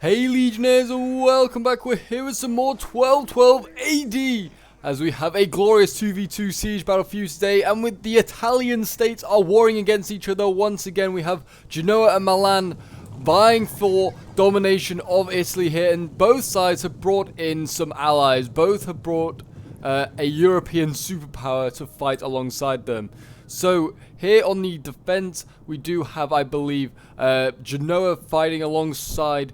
Hey Legionnaires, welcome back. We're here with some more 1212 AD as we have a glorious 2v2 siege battle for you today, and with the Italian states are warring against each other once again. We have Genoa and Milan vying for domination of Italy here, and both sides have brought in some allies. Both have brought a European superpower to fight alongside them. So here on the defense we do have, I believe, Genoa fighting alongside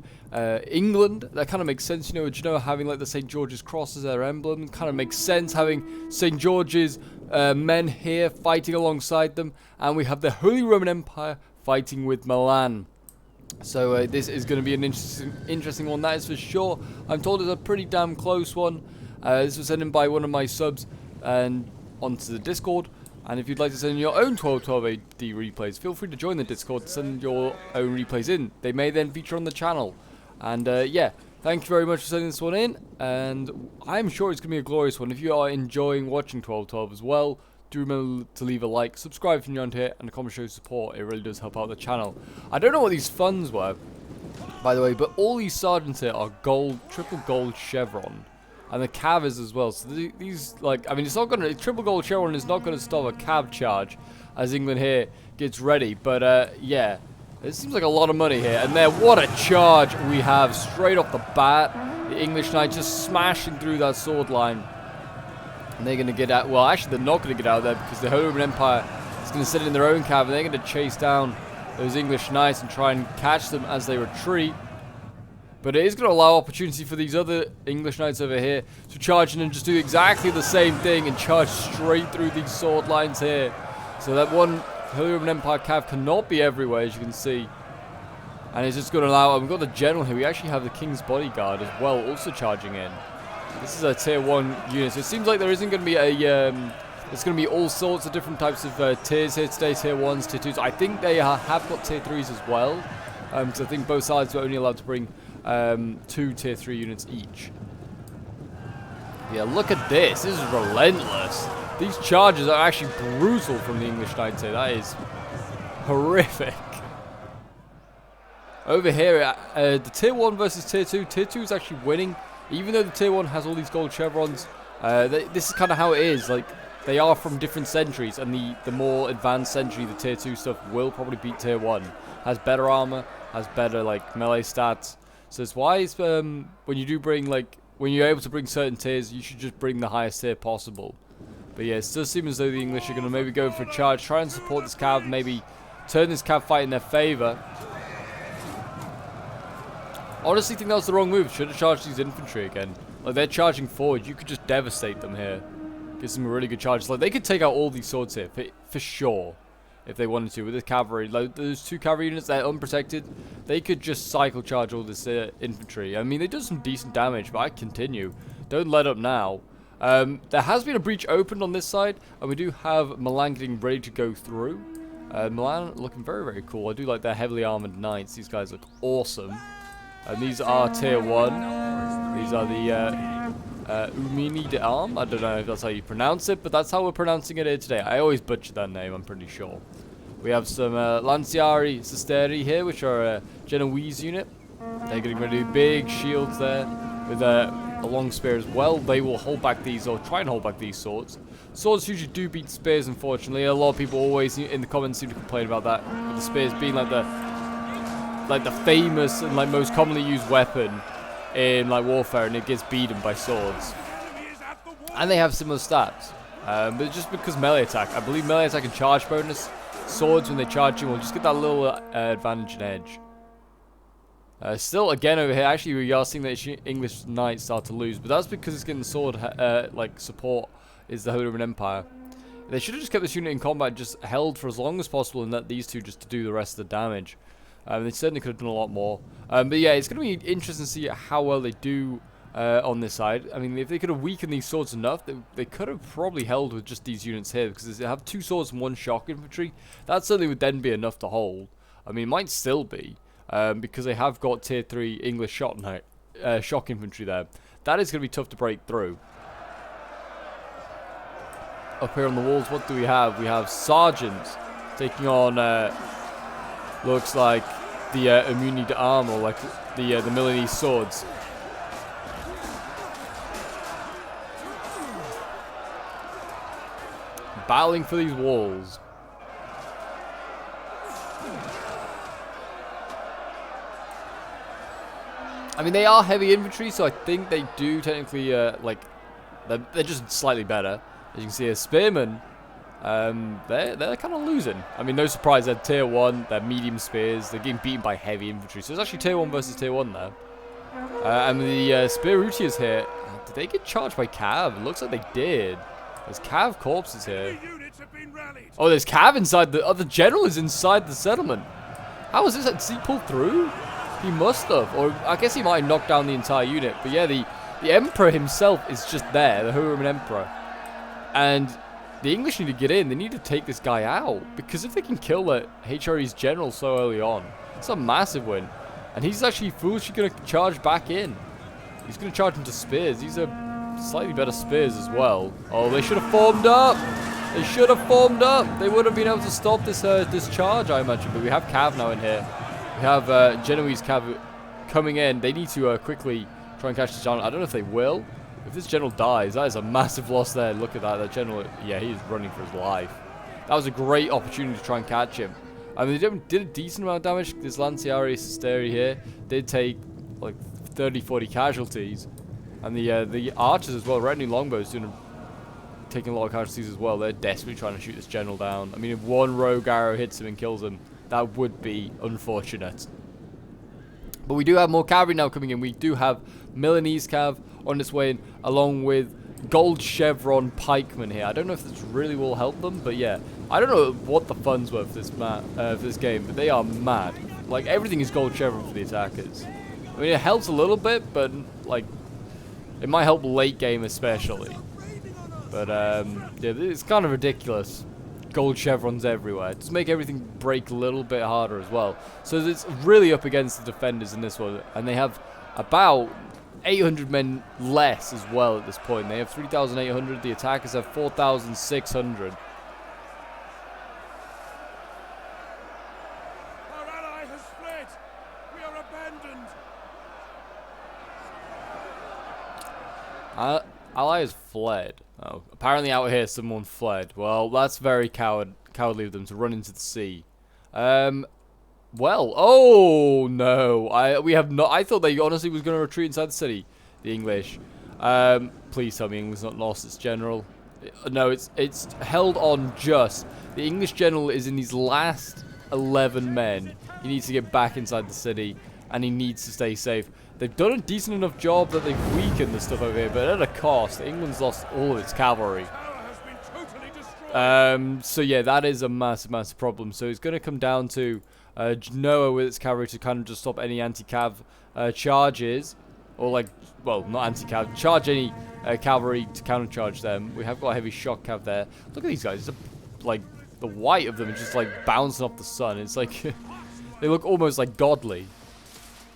England. That kind of makes sense, you know, with Genoa having like the St. George's Cross as their emblem. Kind of makes sense having St. George's men here fighting alongside them, and we have the Holy Roman Empire fighting with Milan. So this is going to be an interesting one, that is for sure. I'm told it's a pretty damn close one. This was sent in by one of my subs and onto the Discord. And if you'd like to send in your own 1212 AD replays, feel free to join the Discord, send your own replays in. They may then feature on the channel. And yeah, thank you very much for sending this one in, and I'm sure it's going to be a glorious one. If you are enjoying watching 1212 as well, do remember to leave a like, subscribe if you're new here, and a comment show support. It really does help out the channel. I don't know what these funds were, by the way, but all these sergeants here are gold, triple gold chevron. And the cav is as well. So these, like, I mean, it's not going to, triple gold chevron is not going to stop a cav charge as England here gets ready. But yeah, it seems like a lot of money here. And there, what a charge we have straight off the bat. The English knights just smashing through that sword line. And they're going to get out, well, actually they're not going to get out of there because the Holy Roman Empire is going to sit in their own cav. And they're going to chase down those English knights and try and catch them as they retreat. But it is going to allow opportunity for these other English knights over here to charge in and just do exactly the same thing and charge straight through these sword lines here. So that one Holy Roman Empire cav cannot be everywhere, as you can see. And it's just going to allow, we've got the general here. We actually have the King's Bodyguard as well, also charging in. This is a tier 1 unit. So it seems like there isn't going to be a, there's going to be all sorts of different types of tiers here today, tier 1s, tier 2s. I think they have got tier 3s as well. So I think both sides were only allowed to bring 2 tier 3 units each. Yeah, look at this. This is relentless. These charges are actually brutal from the English knights here. That is horrific. Over here, the tier 1 versus tier 2. Tier 2 is actually winning. Even though the tier 1 has all these gold chevrons, this is kind of how it is. Like, they are from different centuries, and the more advanced century, the tier 2 stuff will probably beat tier 1. Has better armor, has better like melee stats. So it's wise when you do bring, like, when you're able to bring certain tiers, you should just bring the highest tier possible. But yeah, it does seem as though the English are going to maybe go for a charge, try and support this cav, maybe turn this cav fight in their favor. Honestly, think that was the wrong move. Should have charged these infantry again. Like, they're charging forward. You could just devastate them here. Get some really good charges. Like, they could take out all these swords here for sure. If they wanted to, with the cavalry, like those 2 cavalry units, they're unprotected. They could just cycle charge all this infantry. I mean, they do some decent damage, but I continue. Don't let up now. There has been a breach opened on this side, and we do have Milan getting ready to go through. Milan looking very, very cool. I do like their heavily armored knights. These guys look awesome. And these are tier 1. These are the Umini de Arm. I don't know if that's how you pronounce it, but that's how we're pronouncing it here today. I always butcher that name, I'm pretty sure. We have some Lanciari Sisteri here, which are a Genoese unit. They're getting ready to do big shields there with a long spear as well. They will hold back these, or try and hold back these swords. Swords usually do beat spears, unfortunately. A lot of people always in the comments seem to complain about that, with the spears being like the famous and like most commonly used weapon in like warfare, and it gets beaten by swords. And they have similar stats, but just because melee attack, I believe melee attack and charge bonus, swords when they charge you will just get that little advantage and edge. Still again over here, actually we are seeing that English knights start to lose, but that's because it's getting sword like support is the Holy Roman Empire. They should have just kept this unit in combat, just held for as long as possible, and let these two just to do the rest of the damage. They certainly could have done a lot more. But yeah, it's going to be interesting to see how well they do on this side. I mean, if they could have weakened these swords enough, they could have probably held with just these units here, because they have 2 swords and 1 shock infantry. That certainly would then be enough to hold. I mean, it might still be, because they have got tier 3 English shock infantry there. That is going to be tough to break through. Up here on the walls, what do we have? We have sergeants taking on, looks like the immunity to arm, or like the Milanese swords. Battling for these walls. I mean, they are heavy infantry, so I think they do technically, like, they're just slightly better. As you can see, as spearmen, they're kind of losing. I mean, no surprise, they're tier 1, they're medium spears, they're getting beaten by heavy infantry. So it's actually tier 1 versus tier 1 there. And the spear routiers here, did they get charged by Cav? It looks like they did. There's Cav corpses here. Oh, there's Cav inside the other general is inside the settlement. How was this? Did he pull through? He must have, or I guess he might have knocked down the entire unit. But yeah, the Emperor himself is just there, the Holy Roman Emperor. And the English need to get in. They need to take this guy out, because if they can kill the HRE's general so early on, it's a massive win. And he's actually foolishly going to charge back in. He's going to charge into spears. These are slightly better spears as well. Oh, they should have formed up. They should have formed up. They would have been able to stop this this charge, I imagine. But we have Cav now in here. We have Genoese Cav coming in. They need to quickly try and catch this general. I don't know if they will. If this general dies, that is a massive loss there. Look at that. That general, yeah, he is running for his life. That was a great opportunity to try and catch him. I mean, they did a decent amount of damage. This Lanciari Sisteri here did take like 30-40 casualties. And the archers as well, retinue longbows, taking a lot of casualties as well. They're desperately trying to shoot this general down. I mean, if one rogue arrow hits him and kills him, that would be unfortunate. But we do have more cavalry now coming in. We do have Milanese Cav on its way in, along with gold chevron pikemen here. I don't know if this really will help them, but yeah. I don't know what the funds were for this game, but they are mad. Like, everything is gold chevron for the attackers. I mean, it helps a little bit, but like, it might help late game especially. But yeah, it's kind of ridiculous. Gold chevrons everywhere. Just make everything break a little bit harder as well. So it's really up against the defenders in this one. And they have about 800 men less as well at this point. They have 3,800. The attackers have 4,600. Our ally has fled. We are abandoned. Ally has fled. Oh, apparently out here someone fled. Well, that's very cowardly of them to run into the sea. Well, oh no, we have not. I thought they honestly was going to retreat inside the city. The English. Please tell me England's not lost its general. No, it's held on just. The English general is in these last 11 men. He needs to get back inside the city, and he needs to stay safe. They've done a decent enough job that they've weakened the stuff over here, but at a cost. England's lost all of its cavalry. So yeah, that is a massive problem. So it's going to come down to Genoa with its cavalry to kind of just stop any anti-cav charges, or like, well, not anti-cav, charge any cavalry to counter-charge them. We have got a heavy shock cav there. Look at these guys. It's like the white of them is just like bouncing off the sun. It's like they look almost like godly.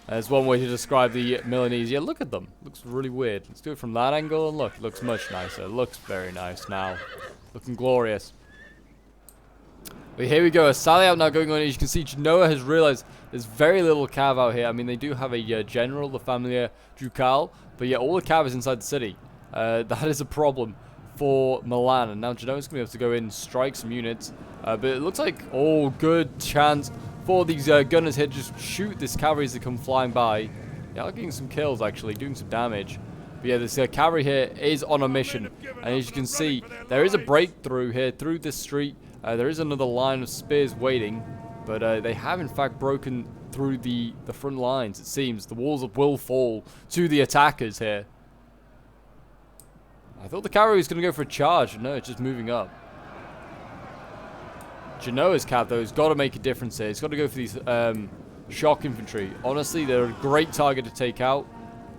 There's one way to describe the Milanese. Yeah, look at them. Looks really weird. Let's do it from that angle, and look, it looks much nicer. It looks very nice now. Looking glorious. But here we go. A sally out now going on. As you can see, Genoa has realized there's very little cav out here. I mean, they do have a general, the Familia Ducal, but yeah, all the cav is inside the city. That is a problem for Milan, and now Genoa's going to be able to go in and strike some units. But it looks like, oh, good chance for these gunners here to just shoot this cavalry as they come flying by. Yeah, getting some kills actually, doing some damage. But yeah, this cavalry here is on a mission. And as you can see, there is a breakthrough here through this street. There is another line of spears waiting. But they have in fact broken through the front lines, it seems. The walls will fall to the attackers here. I thought the cavalry was going to go for a charge. No, it's just moving up. Genoa's cav, though, has got to make a difference here. It's got to go for these shock infantry. Honestly, they're a great target to take out.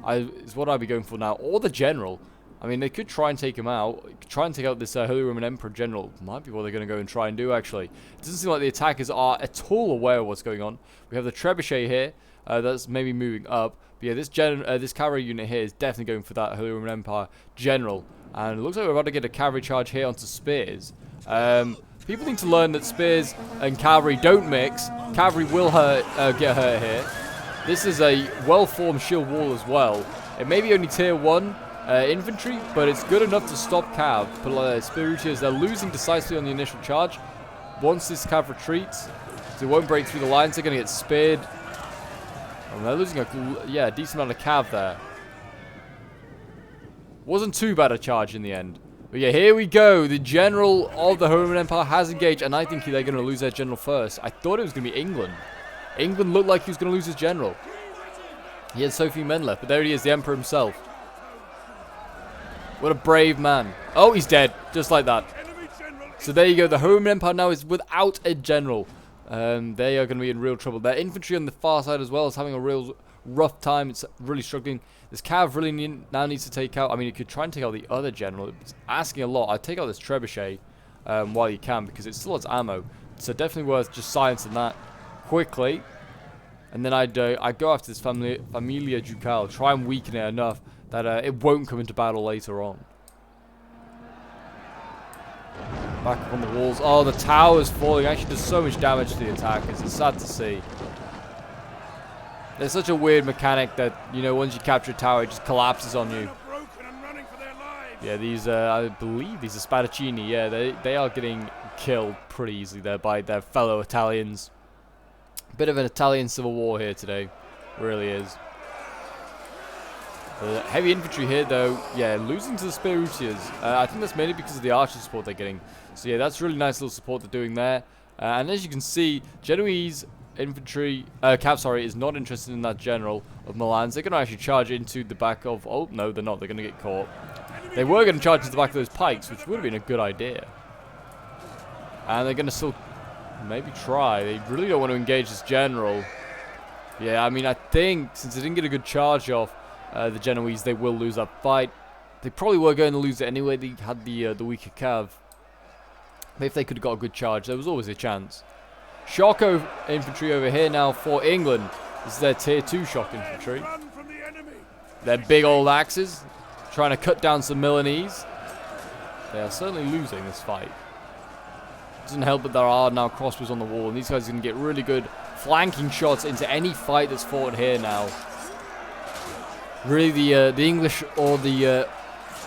It's what I'd be going for now. Or the general. I mean, they could try and take him out. Try and take out this Holy Roman Emperor general. Might be what they're going to go and try and do, actually. It doesn't seem like the attackers are at all aware of what's going on. We have the trebuchet here. That's maybe moving up. But yeah, this cavalry unit here is definitely going for that Holy Roman Empire general. And it looks like we're about to get a cavalry charge here onto spears. People need to learn that spears and cavalry don't mix. Cavalry will get hurt here. This is a well-formed shield wall as well. It may be only tier 1 infantry, but it's good enough to stop cav. But Spirutiers, they're losing decisively on the initial charge. Once this cav retreats, they won't break through the lines. They're going to get speared. And they're losing a decent amount of cav there. Wasn't too bad a charge in the end. But yeah, here we go. The general of the Roman Empire has engaged, and I think they're going to lose their general first. I thought it was going to be England. England looked like he was going to lose his general. He had so few men left, but there he is, the Emperor himself. What a brave man. Oh, he's dead, just like that. So there you go. The Roman Empire now is without a general. They are going to be in real trouble. Their infantry on the far side as well is having a real rough time. It's really struggling. This cav really now needs to take out. I mean, you could try and take out the other general. It's asking a lot. I'd take out this trebuchet while you can, because it still has ammo. So definitely worth just silencing that quickly. And then I'd go after this Familia Ducale. Try and weaken it enough that it won't come into battle later on. Back up on the walls. Oh, the tower's falling. Actually does so much damage to the attackers. It's sad to see. There's such a weird mechanic that, you know, once you capture a tower, it just collapses on you. Yeah, these, I believe these are Spadaccini. Yeah, they are getting killed pretty easily there by their fellow Italians. Bit of an Italian civil war here today. Really is. Heavy infantry here, though. Yeah, losing to the Spirutiers. I think that's mainly because of the archer support they're getting. So yeah, that's really nice little support they're doing there. And as you can see, Genoese infantry, cav, sorry, is not interested in that general of Milan's. They're going to actually charge into the back of... Oh, no, they're not. They're going to get caught. They were going to charge into the back of those pikes, which would have been a good idea. And they're going to still maybe try. They really don't want to engage this general. Yeah, I mean, I think since they didn't get a good charge off the Genoese, they will lose that fight. They probably were going to lose it anyway. They had the weaker cav. But if they could have got a good charge, there was always a chance. Shock infantry over here now for England. This is their tier 2 shock infantry. Their big old axes, trying to cut down some Milanese. They are certainly losing this fight. Doesn't help that there are now crossbows on the wall, and these guys can get really good flanking shots into any fight that's fought here now. Really, the English or the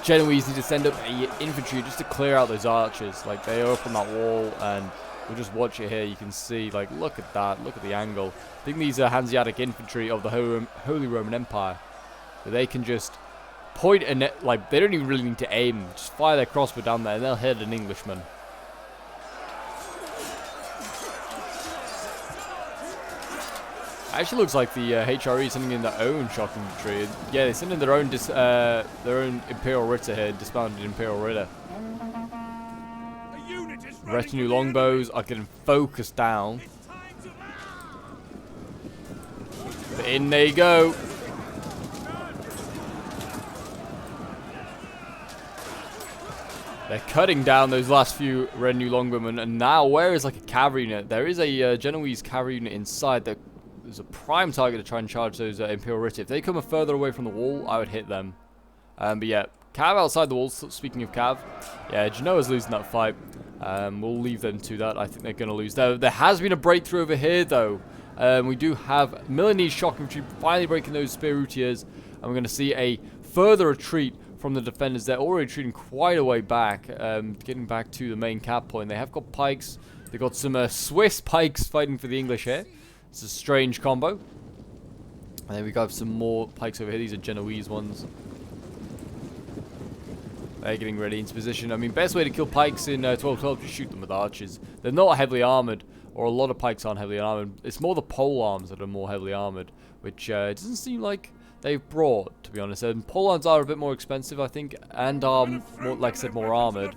Genoese need to send up infantry just to clear out those archers. Like, they are up on that wall, and we'll just watch it here. You can see, like, look at that. Look at the angle. I think these are Hanseatic infantry of the Holy Roman Empire. So they can just point and, like, they don't even really need to aim. Just fire their crossbow down there, and they'll hit an Englishman. Actually looks like the HRE is sending in their own shock infantry. Yeah, they're sending their own Imperial Ritter here, dismounted Imperial Ritter. Retinue longbows are getting focused down. But in they go. They're cutting down those last few retinue longbowmen, and now where is like a cavalry unit? There is a Genoese cavalry unit inside that is a prime target to try and charge those Imperial Ritter. If they come further away from the wall, I would hit them. But yeah, cav outside the walls. Speaking of cav, yeah, Genoa's losing that fight. We'll leave them to that. I think they're going to lose. There has been a breakthrough over here, though. We do have Milanese shock infantry finally breaking those Spirutiers, and we're going to see a further retreat from the defenders. They're already retreating quite a way back, getting back to the main cap point. They have got pikes. They've got some Swiss pikes fighting for the English here. It's a strange combo. And then we got some more pikes over here. These are Genoese ones. They're getting ready into position. I mean, best way to kill pikes in 12-12 is shoot them with archers. They're not heavily armored, or a lot of pikes aren't heavily armored. It's more the pole arms that are more heavily armored, which it doesn't seem like they've brought, to be honest. And pole arms are a bit more expensive, I think, and are, more, like I said, more armored.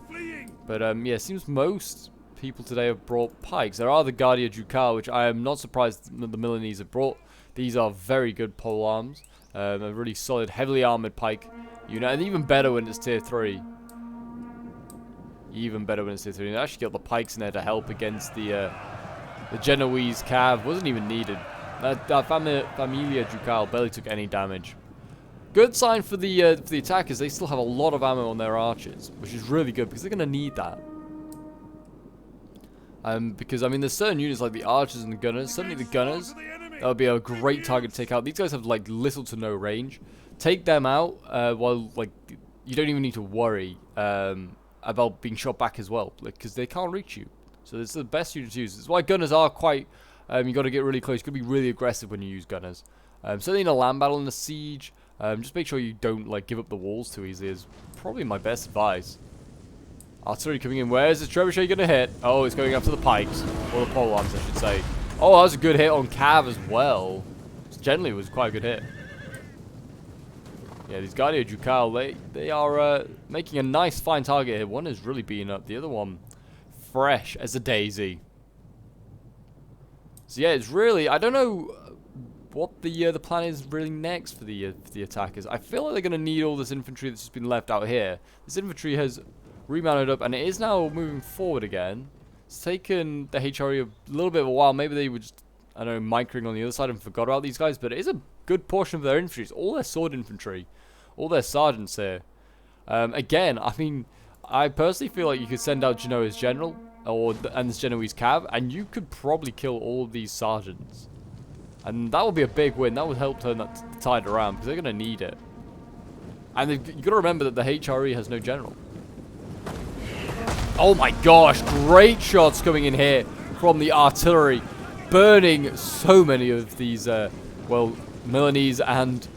But yeah, it seems most people today have brought pikes. There are the Guardia Ducale, which I am not surprised the Milanese have brought. These are very good pole arms. A really solid, heavily armored pike unit, and even better when it's tier 3. Even better when it's tier 3. And they actually got the pikes in there to help against the Genoese cav. Wasn't even needed. That Familia Ducale barely took any damage. Good sign for the attackers. They still have a lot of ammo on their archers, which is really good because they're going to need that. Because, I mean, there's certain units like the archers and the gunners. Certainly the gunners, that would be a great target to take out. These guys have, like, little to no range. Take them out while, like, you don't even need to worry about being shot back as well, because they can't reach you. So this is the best unit to use. This is why gunners are quite... you got to get really close. You got to be really aggressive when you use gunners. Certainly in a land battle and a siege, just make sure you don't like give up the walls too easily is probably my best advice. Artillery coming in. Where is this trebuchet going to hit? Oh, it's going after the pikes. Or the pole arms, I should say. Oh, that was a good hit on Cav as well. Generally, it was quite a good hit. Yeah, these Guardia Ducal, they are making a nice, fine target here. One is really beating up. The other one, fresh as a daisy. So yeah, it's really... I don't know what the plan is really next for the attackers. I feel like they're going to need all this infantry that's just been left out here. This infantry has remounted up, and it is now moving forward again. It's taken the HRE a little bit of a while. Maybe they were just, I don't know, micring on the other side and forgot about these guys, but it is a good portion of their infantry. It's all their sword infantry. All their sergeants here. Again, I mean, I personally feel like you could send out Genoa's general, and this Genoese cav, and you could probably kill all of these sergeants. And that would be a big win. That would help turn that tide around, because they're going to need it. And you've got to remember that the HRE has no general. Oh my gosh, great shots coming in here from the artillery. Burning so many of these, well, Milanese and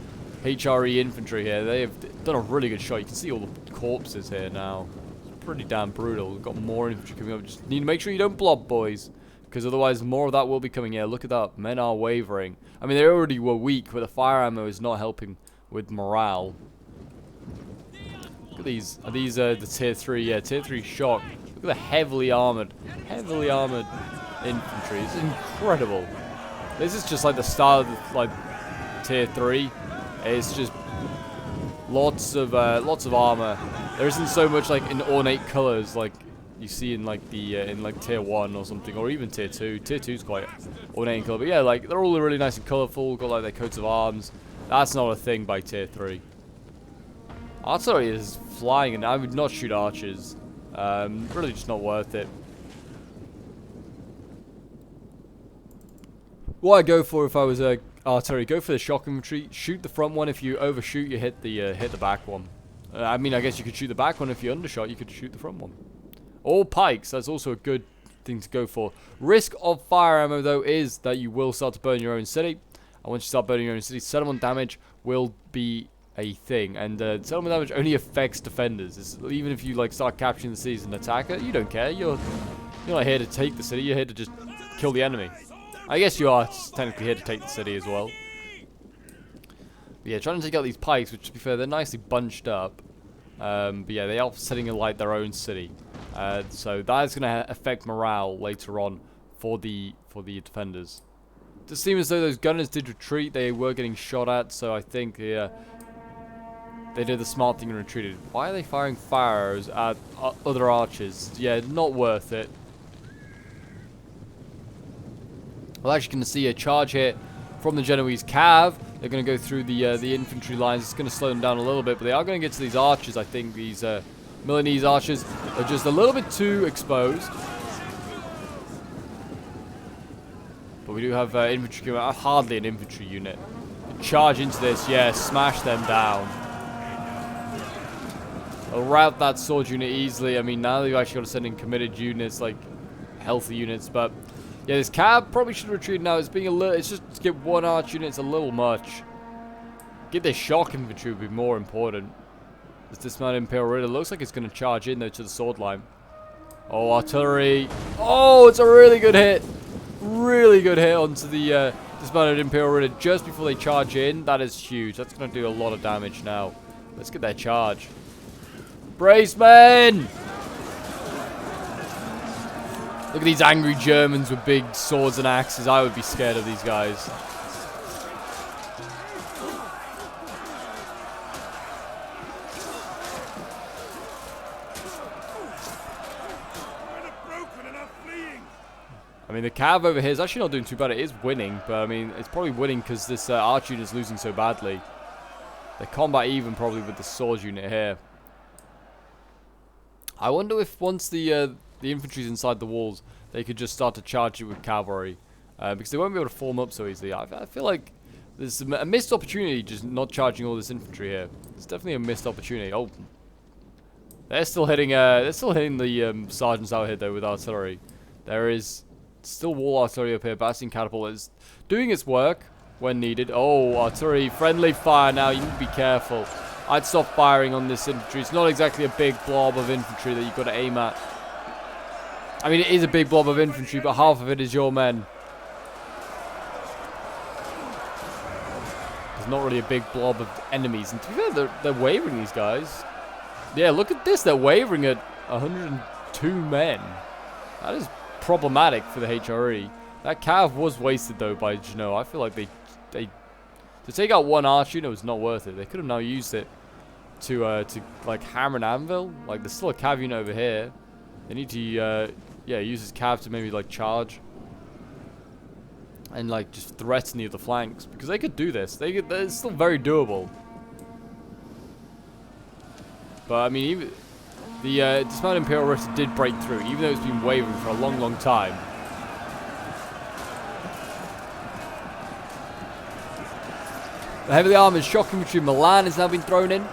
HRE infantry here. They have done a really good shot. You can see all the corpses here now. It's pretty damn brutal. We've got more infantry coming up. Just need to make sure you don't blob, boys, because otherwise more of that will be coming here. Look at that. Men are wavering. I mean, they already were weak, but the fire ammo is not helping with morale. Look at these. Are these the tier 3? Yeah, tier 3 shock. Look at the heavily armored infantry. It's incredible. This is just like the start of the, like, tier 3. It's just lots of armor. There isn't so much like in ornate colors like you see in like the in like tier 1 or something, or even tier 2. Tier 2 is quite ornate in color, but yeah, like they're all really nice and colorful. Got like their coats of arms. That's not a thing by tier 3. Artillery is flying, and I would not shoot archers. Really, just not worth it. What I'd go for if I was a artillery, go for the shock infantry. Shoot the front one. If you overshoot, you hit the back one. I mean, I guess you could shoot the back one. If you undershot, you could shoot the front one. Or pikes. That's also a good thing to go for. Risk of fire ammo, though, is that you will start to burn your own city. And once you start burning your own city, settlement damage will be a thing. And settlement damage only affects defenders. Even if you like start capturing the city as an attacker, you don't care. You're not here to take the city. You're here to just kill the enemy. I guess you are technically here to take the city as well. But yeah, trying to take out these pikes, which to be fair, they're nicely bunched up. But yeah, they are setting alight their own city. So that is going to affect morale later on for the defenders. It does seem as though those gunners did retreat. They were getting shot at, so I think they did the smart thing and retreated. Why are they firing fire arrows at other archers? Yeah, not worth it. We're actually going to see a charge here from the Genoese cav. They're going to go through the infantry lines. It's going to slow them down a little bit, but they are going to get to these archers. I think these Milanese archers are just a little bit too exposed. But we do have infantry coming out. Hardly an infantry unit. Charge into this, yeah, smash them down. I'll rout that sword unit easily. I mean, now they've actually got to send in committed units, like healthy units, but yeah, this cab probably should retreat now. It's being a little. It's just to get one arch unit. It's a little much. Get their shock infantry would be more important. This dismounted Imperial Ritter looks like it's going to charge in though to the sword line. Oh, artillery! Oh, it's a really good hit. Really good hit onto the dismounted Imperial Ritter just before they charge in. That is huge. That's going to do a lot of damage now. Let's get their charge. Brace, men! Look at these angry Germans with big swords and axes. I would be scared of these guys. I mean, the cav over here is actually not doing too bad. It is winning, but I mean, it's probably winning because this arch unit is losing so badly. They're combat even probably with the sword unit here. I wonder if once the infantry's inside the walls, they could just start to charge it with cavalry. Because they won't be able to form up so easily. I feel like there's a missed opportunity just not charging all this infantry here. It's definitely a missed opportunity. Oh, they're still hitting the sergeants out here though with artillery. There is still wall artillery up here. Bastion catapult is doing its work when needed. Oh, artillery friendly fire now. You need to be careful. I'd stop firing on this infantry. It's not exactly a big blob of infantry that you've got to aim at. I mean, it is a big blob of infantry, but half of it is your men. There's not really a big blob of enemies. And to be fair, they're wavering, these guys. Yeah, look at this. They're wavering at 102 men. That is problematic for the HRE. That cav was wasted, though, by Genoa. I feel like they to take out one arch unit was not worth it. They could have now used it to like hammer an anvil. Like, there's still a cav unit over here. They need to yeah, use his cav to maybe like charge and like just threaten the other flanks, because they could do this. It's still very doable. But I mean, even the dismounted Imperial Ritter did break through, even though it's been wavering for a long, long time. The heavily armored shock infantry Milan has now been thrown in.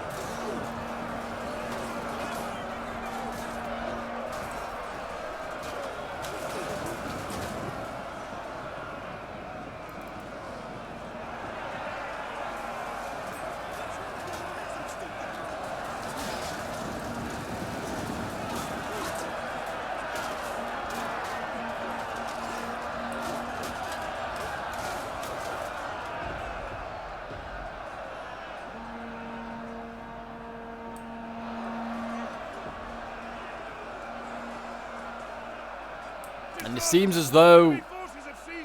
And it seems as though...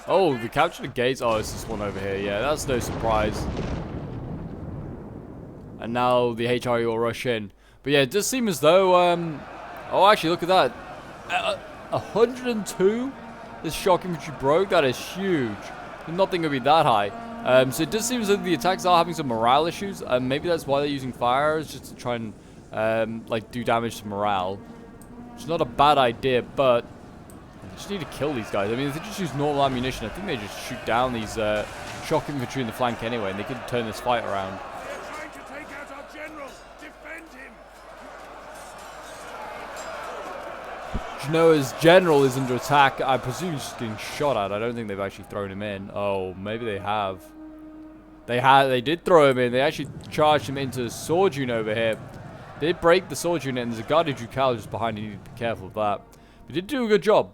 Oh, we captured the gates. Oh, it's this one over here. Yeah, that's no surprise. And now the HRE will rush in. But yeah, it does seem as though... Oh, actually, look at that. 102? This shock infantry broke? That is huge. Did not think it would be that high. So it does seem as though the attacks are having some morale issues. Maybe that's why they're using fires, just to try and like do damage to morale. Which is not a bad idea, but... just need to kill these guys. I mean, if they just use normal ammunition, I think they just shoot down these shock infantry in the flank anyway, and they could turn this fight around. They're trying to take out our general. Defend him. Genoa's general is under attack. I presume he's just getting shot at. I don't think they've actually thrown him in. Oh, maybe they have. They did throw him in. They actually charged him into the sword unit over here. They did break the sword unit, and there's a Guardia Ducal just behind. You need to be careful of that. But he did do a good job.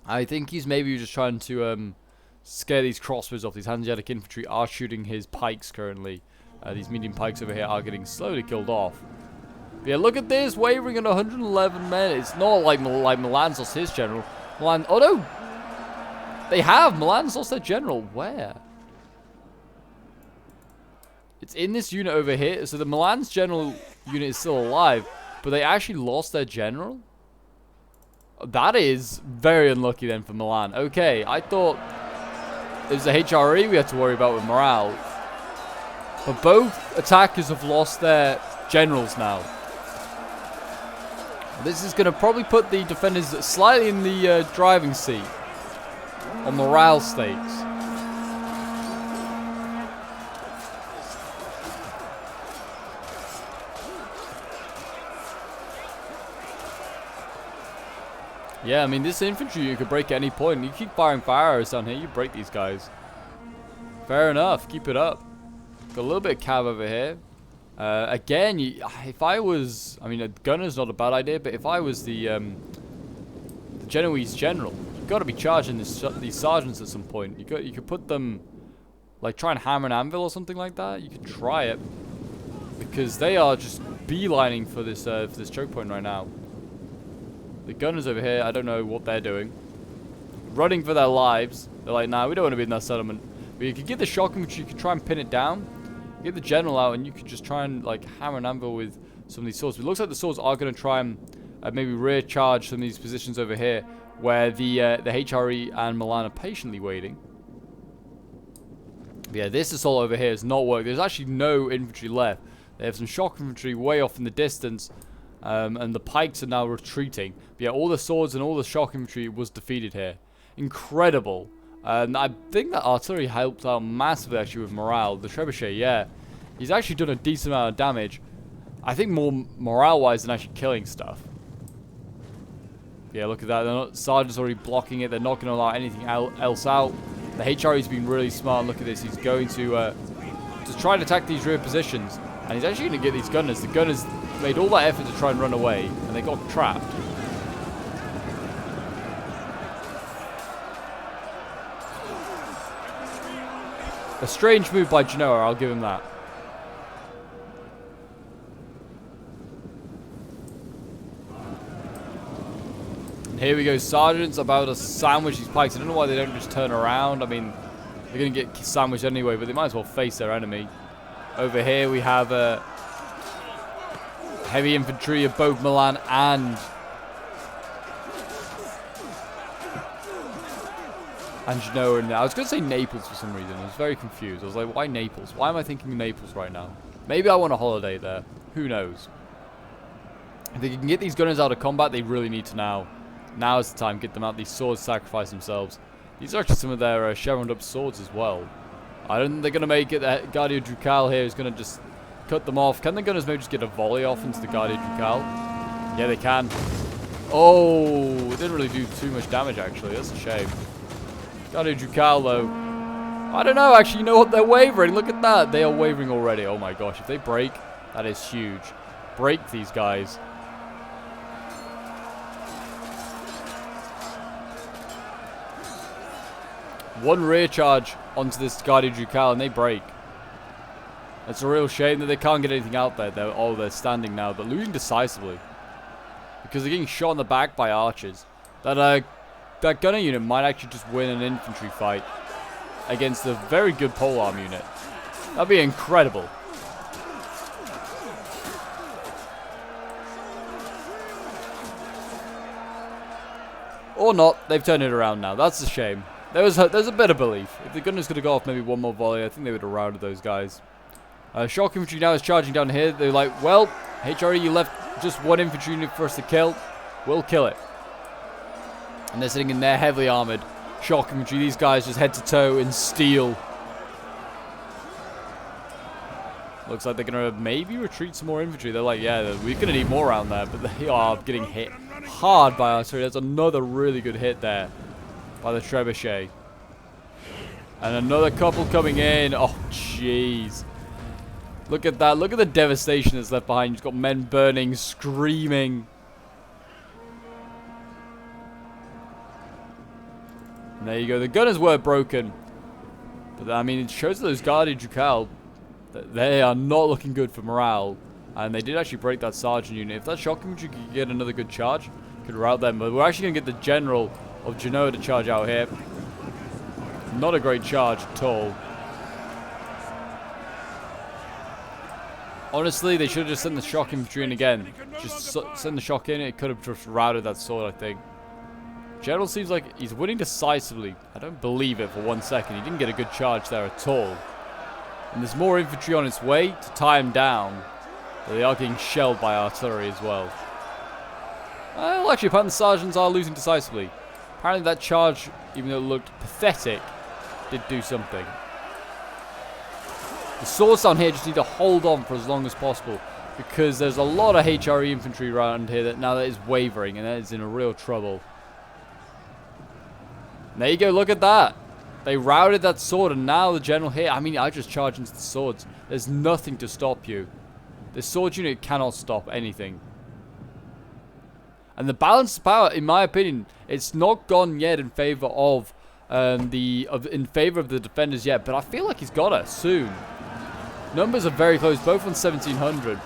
I think he's maybe just trying to scare these crossbows off. These Hanseatic infantry are shooting his pikes currently. These medium pikes over here are getting slowly killed off. But yeah, look at this, wavering at 111 men. It's not like Milan's lost his general. Milan, oh no! They have! Milan's lost their general. Where? It's in this unit over here. So the Milan's general unit is still alive, but they actually lost their general? That is very unlucky then for Milan. Okay, I thought it was the HRE we had to worry about with morale. But both attackers have lost their generals now. This is going to probably put the defenders slightly in the driving seat on morale stakes. Yeah, I mean, this infantry you could break at any point. You keep firing fire arrows down here, you break these guys. Fair enough, keep it up. Got a little bit of cav over here. Again, if I was... I mean, a gunner's not a bad idea, but if I was the Genoese general, you've got to be charging these sergeants at some point. You could put them... like, try and hammer an anvil or something like that. You could try it. Because they are just beelining for this choke point right now. The gunners over here, I don't know what they're doing. Running for their lives. They're like, nah, we don't want to be in that settlement. But you could get the shock infantry, you could try and pin it down. Get the general out, and you could just try and like hammer an anvil with some of these swords. But it looks like the swords are going to try and maybe rear charge some of these positions over here, where the HRE and Milan are patiently waiting. But yeah, this assault over here has not worked. There's actually no infantry left. They have some shock infantry way off in the distance. And the pikes are now retreating. But yeah, all the swords and all the shock infantry was defeated here. Incredible. And I think that artillery helped out massively actually with morale. The trebuchet, yeah. He's actually done a decent amount of damage. I think more morale-wise than actually killing stuff. Yeah, look at that. Sergeant's already blocking it. They're not going to allow anything else out. The HRE's been really smart. Look at this. He's going to try and attack these rear positions. And he's actually going to get these gunners. The gunners made all that effort to try and run away. And they got trapped. A strange move by Genoa, I'll give him that. And here we go, Sergeant's about to sandwich these pikes. I don't know why they don't just turn around. I mean, they're going to get sandwiched anyway, but they might as well face their enemy. Over here we have heavy infantry of both Milan and Genoa in there. I was going to say Naples for some reason. I was very confused. I was like, why Naples? Why am I thinking Naples right now? Maybe I want a holiday there. Who knows? If they can get these gunners out of combat, they really need to now. Now is the time. Get them out. These swords sacrifice themselves. These are actually some of their chevroned up swords as well. I don't think they're going to make it. The Guardia Ducal here is going to just cut them off. Can the gunners maybe just get a volley off into the Guardia Ducal? Yeah, they can. Oh, it didn't really do too much damage, actually. That's a shame. Guardia Ducal, though. I don't know, actually. You know what? They're wavering. Look at that. They are wavering already. Oh, my gosh. If they break, that is huge. Break these guys. One rear charge onto this Guardia Ducal and they break. It's a real shame that they can't get anything out there. They're standing now, but losing decisively. Because they're getting shot in the back by archers. That gunner unit might actually just win an infantry fight against a very good polearm unit. That'd be incredible. Or not. They've turned it around now. That's a shame. There's a bit of belief. If the gunners could have got off maybe one more volley, I think they would have routed those guys. Shock infantry now is charging down here. They're like, well, HRE, you left just one infantry unit for us to kill. We'll kill it. And they're sitting in there heavily armored. Shock infantry. These guys just head to toe in steel. Looks like they're going to maybe retreat some more infantry. They're like, yeah, we're going to need more around there. But they are getting hit hard by artillery. There's another really good hit there by the trebuchet. And another couple coming in. Oh, jeez. Look at that. Look at the devastation that's left behind. You've got men burning, screaming. And there you go. The gunners were broken. But, I mean, it shows those Guardia Ducal that they are not looking good for morale. And they did actually break that sergeant unit. If that shock infantry could get another good charge, could rout them. But we're actually going to get the general of Genoa to charge out here. Not a great charge at all. Honestly, they should have just sent the shock infantry in again. Just send the shock in. It could have just routed that sword, I think. General seems like he's winning decisively. I don't believe it for 1 second. He didn't get a good charge there at all. And there's more infantry on its way to tie him down. But they are getting shelled by artillery as well. Well, actually, apparently the sergeants are losing decisively. Apparently that charge, even though it looked pathetic, did do something. The swords down here just need to hold on for as long as possible. Because there's a lot of HRE infantry around here that now that is wavering. And that is in a real trouble. And there you go, look at that. They routed that sword and now the general here. I mean, I just charge into the swords. There's nothing to stop you. The sword unit cannot stop anything. And the balance of power, in my opinion, it's not gone yet in favor of the defenders yet, but I feel like he's got it soon. Numbers are very close, both on 1700.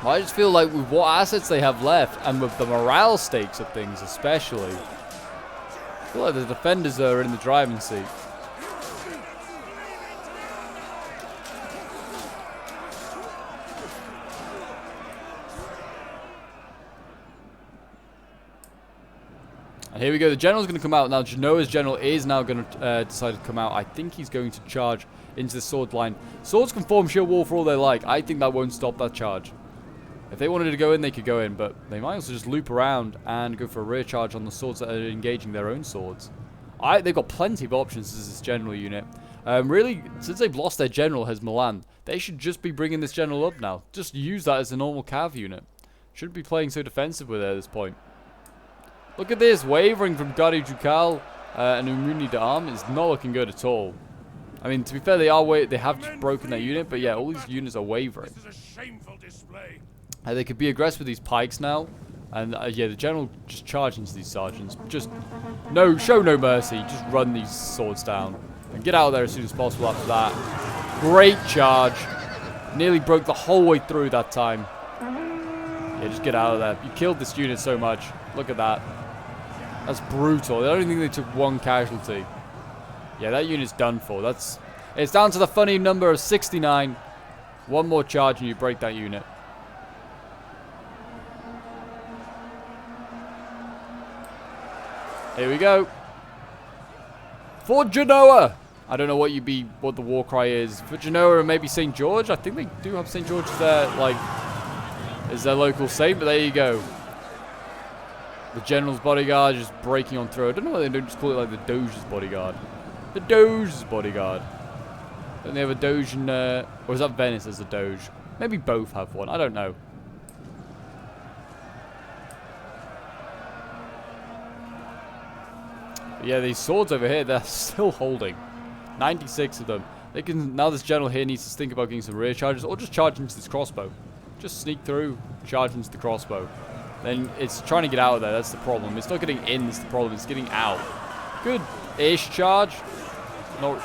I just feel like with what assets they have left, and with the morale stakes of things especially, I feel like the defenders are in the driving seat. And here we go. The general's going to come out. Now, Genoa's general is now going to decide to come out. I think he's going to charge into the sword line. Swords can form sheer wall for all they like. I think that won't stop that charge. If they wanted to go in, they could go in, but they might also just loop around and go for a rear charge on the swords that are engaging their own swords. They've got plenty of options as this general unit. Really, since they've lost their general as Milan, they should just be bringing this general up now. Just use that as a normal cav unit. Shouldn't be playing so defensive with it at this point. Look at this, wavering from Gari Ducal and Umuni de Arm is not looking good at all. I mean, to be fair, they have broken that unit, but yeah, all these units are wavering. This is a shameful display. They could be aggressive with these pikes now, and yeah, the general just charge into these sergeants. Just show no mercy. Just run these swords down and get out of there as soon as possible. After that, great charge. Nearly broke the whole way through that time. Yeah, just get out of there. You killed this unit so much. Look at that. That's brutal. I don't think they took one casualty. Yeah, that unit's done for. It's down to the funny number of 69. One more charge and you break that unit. Here we go. For Genoa. I don't know what the war cry is. For Genoa and maybe St. George. I think they do have St. George as their local saint, but there you go. The General's bodyguard just breaking on through. I don't know why they don't just call it like the Doge's bodyguard. The Doge's bodyguard. Don't they have a Doge in, or is that Venice as a Doge? Maybe both have one. I don't know. But yeah, these swords over here, they're still holding. 96 of them. They can now. This general here needs to think about getting some rear charges, or just charge into this crossbow. Just sneak through, charge into the crossbow. Then it's trying to get out of there. That's the problem. It's not getting in. That's the problem. It's getting out. Good-ish charge. No,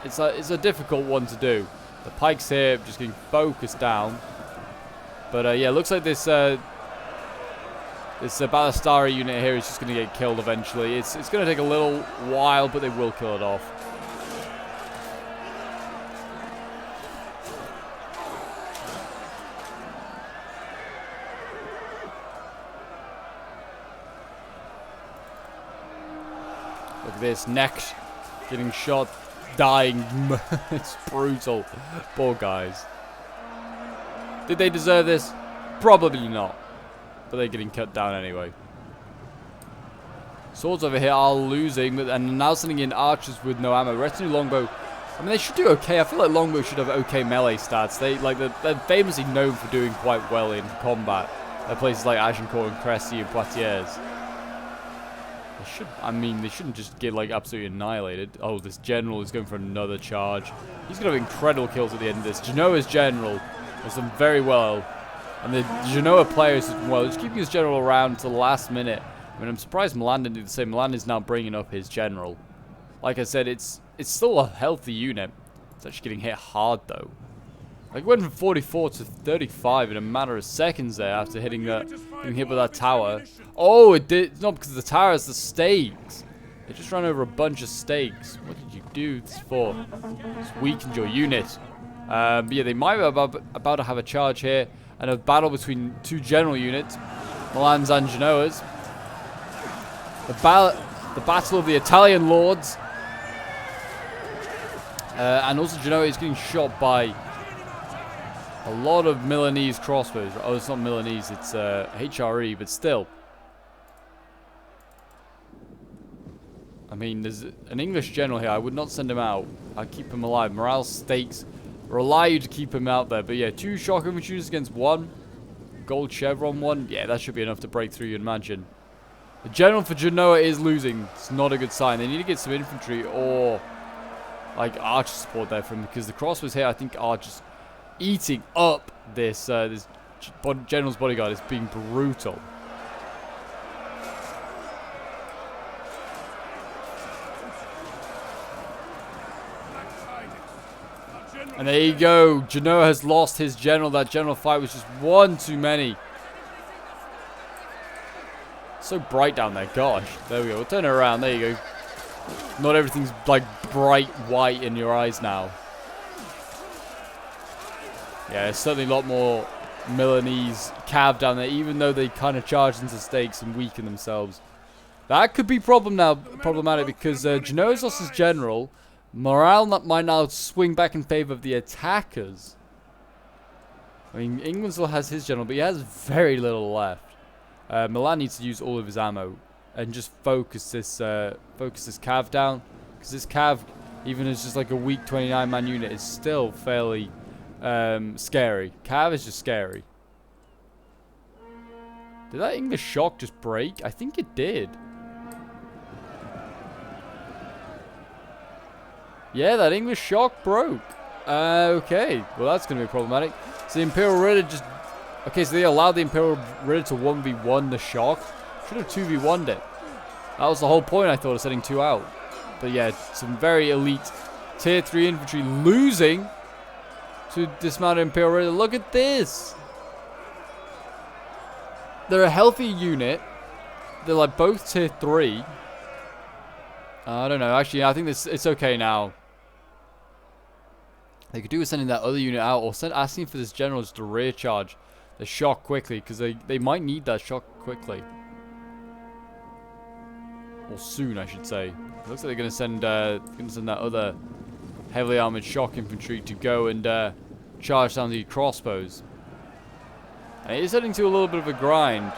it's a difficult one to do. The pikes here just getting focused down. But yeah, it looks like this Ballistari unit here is just going to get killed eventually. It's going to take a little while, but they will kill it off. Look at this, neck getting shot, dying. It's brutal. Poor guys. Did they deserve this? Probably not. But they're getting cut down anyway. Swords over here are losing, and now sending in archers with no ammo. Retinue longbow. I mean, they should do okay. I feel like longbow should have okay melee stats. They're famously known for doing quite well in combat. At places like Agincourt and Crécy and Poitiers. They shouldn't just get like absolutely annihilated. Oh, this general is going for another charge. He's going to have incredible kills at the end of this. Genoa's general has done very well. And the Genoa players have done well. Just keeping his general around to the last minute. I mean, I'm surprised Milan didn't do the same. Milan is now bringing up his general. Like I said, it's still a healthy unit. It's actually getting hit hard, though. Like, it went from 44 to 35 in a matter of seconds there after getting hit with that tower. Oh, it did. It's not because the tower has the stakes. They just ran over a bunch of stakes. What did you do this for? Just weakened your unit. But yeah, they might be about to have a charge here. And a battle between two general units. Milan's and Genoa's. The battle of the Italian lords. And also Genoa is getting shot by a lot of Milanese crossbows. Oh, it's not Milanese, it's HRE, but still. I mean, there's an English general here. I would not send him out. I'd keep him alive. Morale stakes rely you to keep him out there. But yeah, 2 shock infantry against 1. Gold chevron 1. Yeah, that should be enough to break through, you'd imagine. The general for Genoa is losing. It's not a good sign. They need to get some infantry or like archer support there from him, because the crossbows here, I think, are just eating up this general's bodyguard. Is being brutal. And there you go. Genoa has lost his general. That general fight was just one too many. So bright down there. Gosh. There we go. We'll turn it around. There you go. Not everything's like bright white in your eyes now. Yeah, there's certainly a lot more Milanese cav down there, even though they kind of charge into stakes and weaken themselves. That could be problematic because Genoa's lost his general. Morale might now swing back in favor of the attackers. I mean, England still has his general, but he has very little left. Milan needs to use all of his ammo and just focus this cav down, because this cav, even as just like a weak 29-man unit, is still fairly scary. Cav is just scary. Did that English shock just break? I think it did. Yeah, that English shock broke. Okay, well that's going to be problematic. So the Imperial Ritter just... Okay, so they allowed the Imperial Ritter to 1v1 the shock. Should have 2v1'd it. That was the whole point, I thought, of setting 2 out. But yeah, some very elite tier 3 infantry losing to dismounted Imperial Ritter. Look at this. They're a healthy unit. They're like both tier 3. I don't know. Actually, I think it's okay now. They could do with sending that other unit out, or asking for this general just to rear charge the shock quickly, because they might need that shock quickly. Or soon, I should say. It looks like they're going to send that other heavily armored shock infantry to go and charge down the crossbows. And it is heading to a little bit of a grind.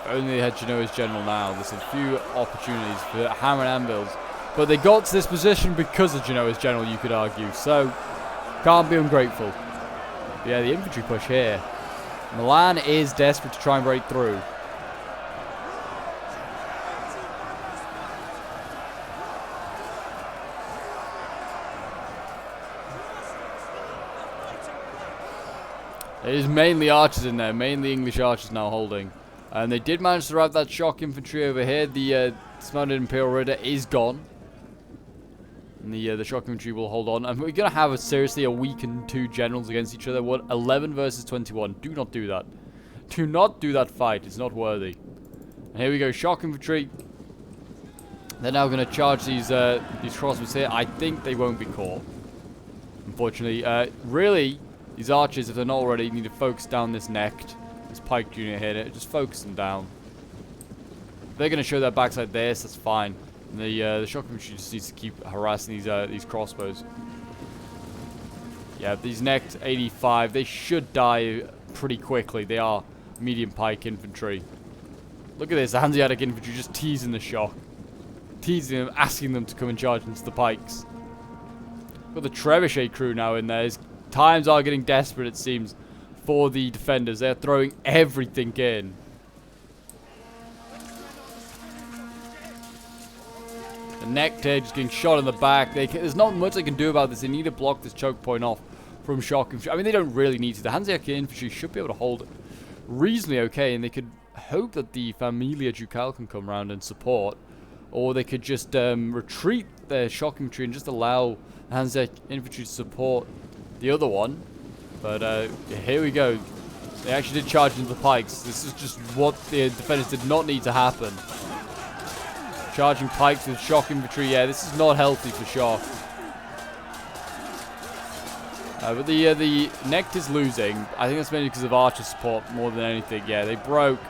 If only they had Genoa's general now. There's a few opportunities for hammer and anvils. But they got to this position because of Genoa's general, you could argue. So, can't be ungrateful. But yeah, the infantry push here. Milan is desperate to try and break through. It is mainly archers in there, mainly English archers now holding. And they did manage to wrap that shock infantry over here. The dismounted Imperial Ritter is gone. And the shock infantry will hold on. And we're going to have seriously a weakened 2 generals against each other. What? 11 versus 21. Do not do that. Do not do that fight. It's not worthy. And here we go. Shock infantry. They're now going to charge these crossbows here. I think they won't be caught. Unfortunately. Really, these archers, if they're not already, need to focus down this necked. This pike unit here. Just focus them down. If they're going to show their backs like this, that's fine. And the shock infantry just needs to keep harassing these crossbows. Yeah, these necked 85, they should die pretty quickly. They are medium pike infantry. Look at this, the Hanseatic infantry just teasing the shock. Teasing them, asking them to come and charge into the pikes. Got the trebuchet crew now in there. Times are getting desperate, it seems, for the defenders. They're throwing everything in. The necked here just getting shot in the back. There's not much they can do about this. They need to block this choke point off from shock infantry. I mean, they don't really need to. The Hanseatic infantry should be able to hold reasonably okay, and they could hope that the Familia Ducal can come around and support, or they could just retreat their shock infantry and just allow the Hanseatic infantry to support the other one. But here we go. They actually did charge into the pikes. This is just what the defenders did not need to happen. Charging pikes with shock infantry. Yeah, this is not healthy for shock. But the necked is losing. I think that's mainly because of archer support more than anything. Yeah, they broke.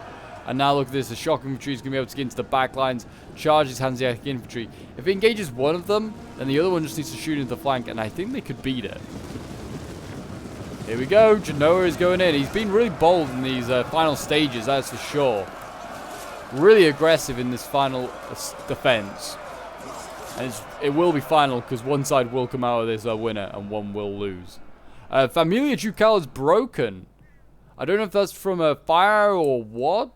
And now look at this. The shock infantry is going to be able to get into the back lines. Charge these Hanseatic infantry. If it engages one of them, then the other one just needs to shoot into the flank. And I think they could beat it. Here we go. Genoa is going in. He's been really bold in these final stages, that's for sure. Really aggressive in this final defense. And it will be final because one side will come out of this a winner and one will lose. Familia Ducal is broken. I don't know if that's from a fire or what.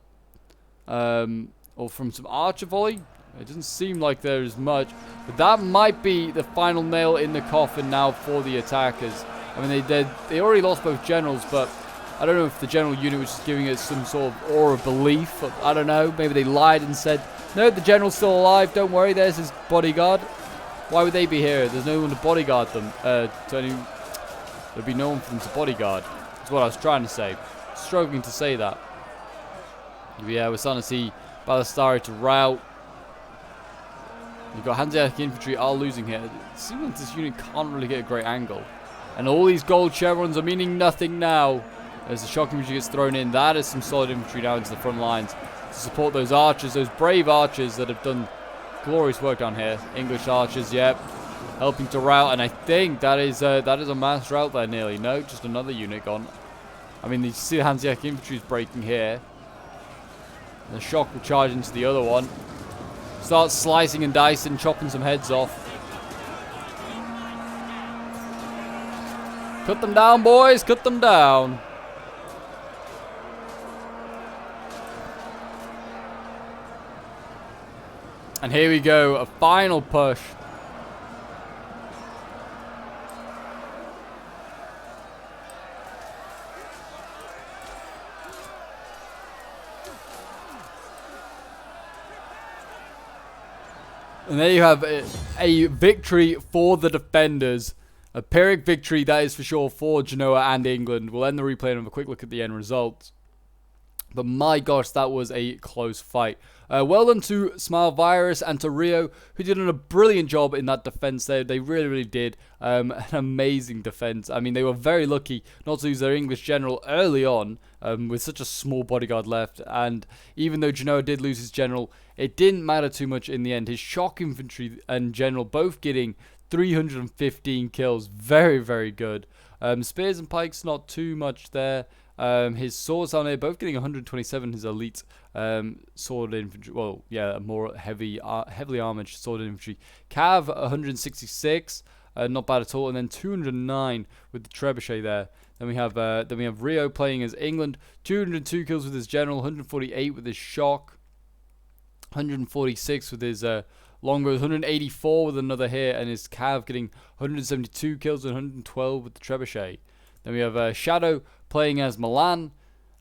Or from some archer volley. It doesn't seem like there's much. But that might be the final nail in the coffin now for the attackers. I mean, they already lost both generals, but I don't know if the general unit was just giving us some sort of aura of belief. I don't know. Maybe they lied and said, no, the general's still alive. Don't worry, there's his bodyguard. Why would they be here? There's no one to bodyguard them. There'd be no one for them to bodyguard. That's what I was trying to say. Struggling to say that. Yeah, we're starting to see Ballestari to rout. You've got Hanseatic infantry are losing here. It seems like this unit can't really get a great angle. And all these gold chevrons are meaning nothing now. As the shock infantry gets thrown in, that is some solid infantry down into the front lines to support those archers, those brave archers that have done glorious work down here. English archers, yep. helping to rout, and I think that is a mass rout there nearly. No, just another unit gone. I mean, you see the Hanseatic infantry is breaking here. And the shock will charge into the other one. Start slicing and dicing, chopping some heads off. Cut them down, boys. Cut them down. And here we go. A final push. And there you have a victory for the defenders. A Pyrrhic victory, that is for sure, for Genoa and England. We'll end the replay and have a quick look at the end results. But my gosh, that was a close fight. Well done to Smile Virus and to Rio, who did a brilliant job in that defense there. They really, really did. An amazing defense. I mean, they were very lucky not to lose their English general early on with such a small bodyguard left. And even though Genoa did lose his general, it didn't matter too much in the end. His shock infantry and general both getting 315 kills. Very, very good. Spears and pikes, not too much there. His swords down there, both getting 127. His elite sword infantry, well, yeah, more heavily armored sword infantry. Cav 166, not bad at all. And then 209 with the trebuchet there. Then we have Rio playing as England, 202 kills with his general, 148 with his shock, 146 with his longbows, 184 with another here, and his Cav getting 172 kills and 112 with the trebuchet. Then we have Shadow playing as Milan,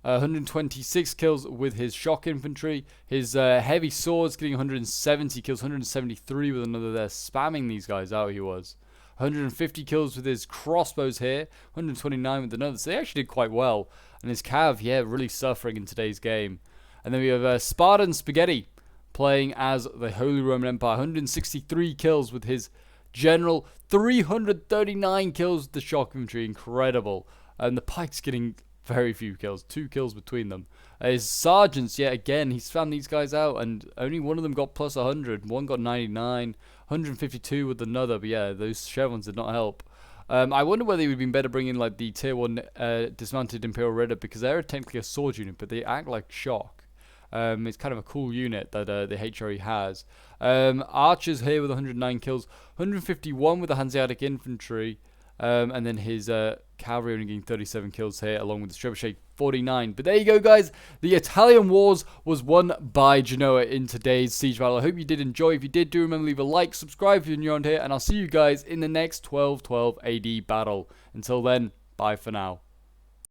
126 kills with his shock infantry. His heavy swords getting 170 kills, 173 with another there. Spamming these guys out, he was. 150 kills with his crossbows here, 129 with another. So they actually did quite well. And his Cav, yeah, really suffering in today's game. And then we have Spartan Spaghetti playing as the Holy Roman Empire, 163 kills with his general, 339 kills with the shock infantry. Incredible. And the pikes getting very few kills, 2 kills between them. His sergeants, yeah, again, he's found these guys out, and only one of them got plus 100. One got 99, 152 with another, but yeah, those chevrons did not help. I wonder whether it would have been better bringing like the tier 1 dismounted Imperial Raider, because they're technically a sword unit, but they act like shock. It's kind of a cool unit that the HRE has. Archers here with 109 kills, 151 with the Hanseatic infantry, and then his cavalry only getting 37 kills here, along with the trebuchet 49. But there you go, guys. The Italian Wars was won by Genoa in today's siege battle. I hope you did enjoy. If you did, do remember to leave a like, subscribe if you're new around here, and I'll see you guys in the next 1212 AD battle. Until then, bye for now.